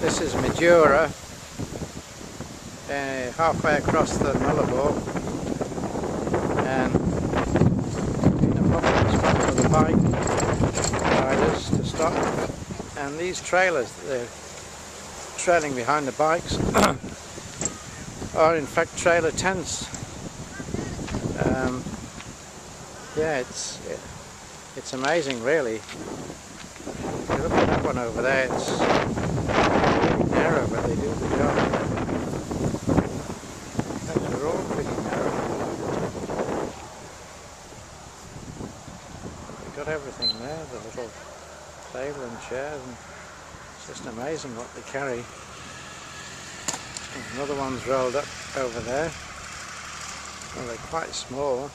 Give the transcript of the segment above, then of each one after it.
This is Madura, halfway across the Nullarbor, and in a popular spot for the bike riders to stop. And these trailers, they're trailing behind the bikes, are in fact trailer tents. Yeah, it's amazing, really. Look at that one over there. It's really narrow, but they do the job. They're all pretty narrow. They've got everything there, the little table and chairs, and it's just amazing what they carry. And another one's rolled up over there. Well, they're quite small.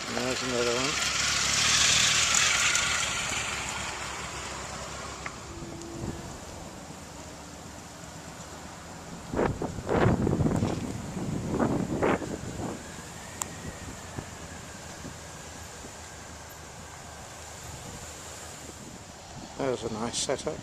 And there's another one. There's a nice setup.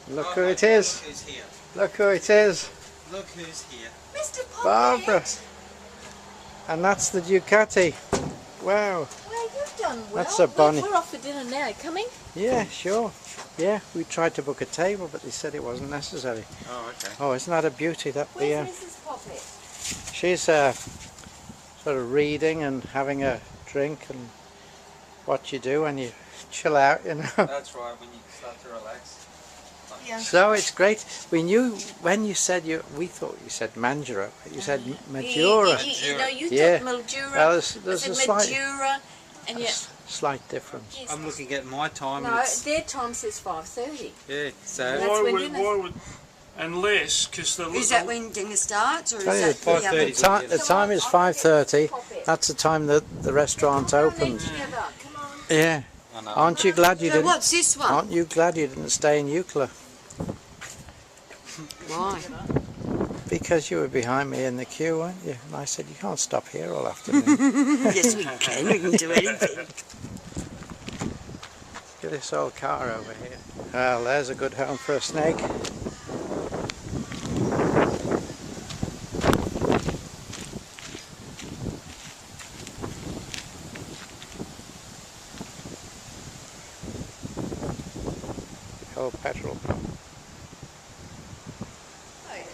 Look who it is. Look who's here. Look who it is. Look who's here. Mr. Popette. Barbara. And that's the Ducati. Wow. Well, you've done well. That's a bunny. We're off for dinner now. Coming? Yeah, sure. Yeah, we tried to book a table, but they said it wasn't necessary. Oh, okay. Oh, isn't that a beauty? That Where's Mrs. Popette? She's sort of reading and having a drink and what you do when you chill out, you know. That's right, when you start to relax. Yeah. So it's great. We knew when you said we thought you said Mandura, but you said Madura. You know, you Yeah. took Madura. Well, there's I a said Madura, and yet. slight difference. Yes. I'm looking at my time. No, And it's, their time says 5:30. yeah, so That's Why when would, dinner- unless, because the Is that when dinner starts, or is Tell you that the the other? 5:30. The time is 5:30. That's the time that the restaurant opens. Come on. Yeah. I know. Aren't you glad you So didn't? what's this one? Aren't you glad you didn't stay in Euclid? Why? Because you were behind me in the queue, weren't you? And I said, you can't stop here all afternoon. Yes, we can. We can do anything. Look at this old car over here. Well, there's a good home for a snake. Old petrol pump.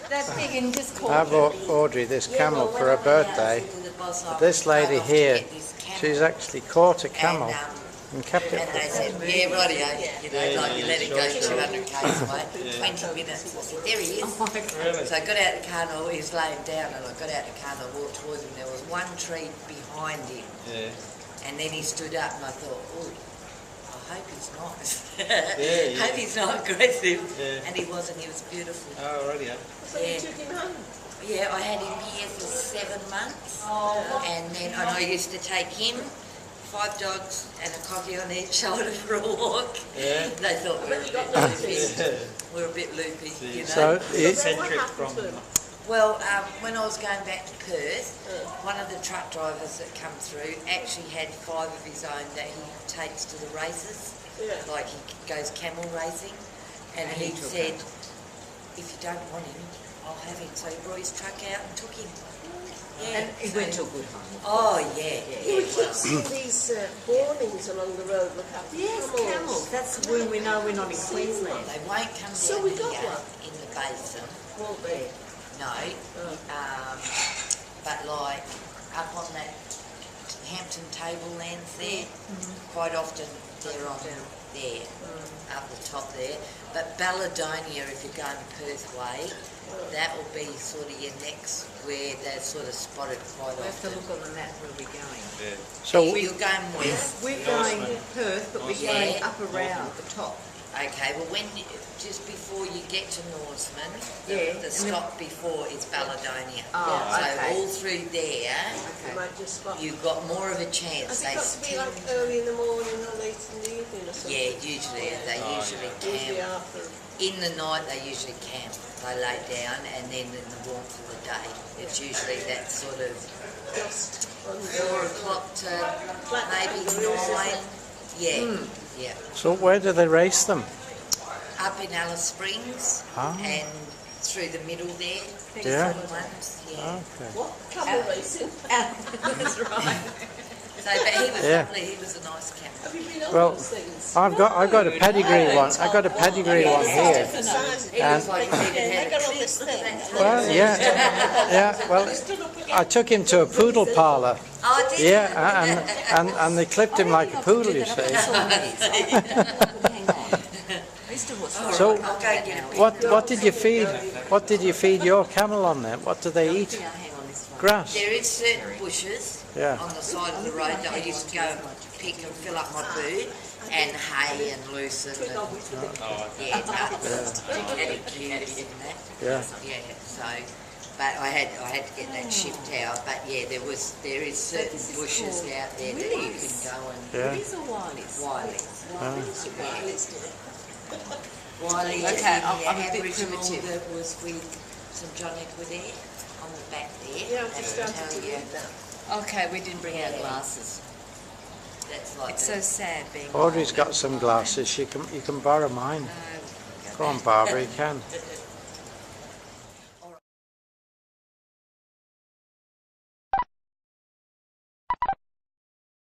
That big and just called. I bought Audrey this camel for her birthday. But this lady here, she's actually caught a camel and kept it. And they said, yeah, rightio, you know, like you let it go 200 k's away, 20 minutes. I said, there he is. So I got out the car and he was laying down, and I got out the car and I walked towards him. There was one tree behind him, and then he stood up and I thought, oh, I hope he's not. Hope he's not aggressive. And he wasn't, he was beautiful. Oh, already. So you took him home? Yeah, I had him here for 7 months, and then I used to take him, 5 dogs and a coffee on each shoulder for a walk. Yeah. They thought we were a bit loopy. We were a bit loopy, you know. So, What happened to him? Well, when I was going back to Perth, one of the truck drivers that come through actually had 5 of his own that he takes to the races. Yeah. Like he goes camel racing, and he said, if you don't want him, I'll have him. So he brought his truck out and took him. Yeah. And he went to a good home. Oh, yeah. You would keep seeing these warnings along the road, look up. Yes, camels. That's when we know we're not in Queensland. They won't come down So we got here one. in the basin. Won't they? No. But like up on that Hampton tablelands there, quite often they're on there, up the top there. But Balladonia, if you're going Perth way, that will be sort of your next where they're sort of spotted quite We have to often. look on the map where we're going. so You're going west. We're going Perth, but we're going up around the top. Okay, well just before you get to Norseman, Yeah, the stop before is Balladonia. Oh, so okay. all through there, You might just spot. you've got more of a chance. Has it got to be like early in the morning or late in the evening or something? Yeah, usually they usually Usually camp. after. In the night they usually camp. They lay down, and then in the warmth of the day, it's usually that sort of Just 4 o'clock to maybe 9. Yeah, yeah. So where do they race them? Up in Alice Springs Ah. and through the middle there. Yeah. Sort of ones, yeah. Okay. What? Camel racing? That's right. So, but he was Yeah. lovely. He was a nice camel. Have you been on Well, those things? I've got a pedigree one. I've got a pedigree one here. He And- was like he even had a on clip. this thing. Well, yeah. Well, I took him to a poodle parlour. Oh, did you? Yeah, and they clipped him like a poodle, you see. So, I'll go get a bit. what did you feed? What did you feed your camel on then? What do they eat? Grass. There is certain bushes Yeah. on the side of the road that I used to go and pick and fill up my food, and hay and lucerne and nuts. Had cuties and that. Yeah. Yeah, so, but I had to get that shipped out. But yeah, there is certain bushes out there that you can go and Yeah. These are Wileys. Wiley. Okay, I'm a bit Aboriginal primitive. that was with some John Ecuador on the back there. Yeah, I've just That'll started to tell you. read that. Okay, we didn't bring our glasses. That's like It's so sad being Audrey's got some glasses. You can borrow mine. Go on, Barbara, you can.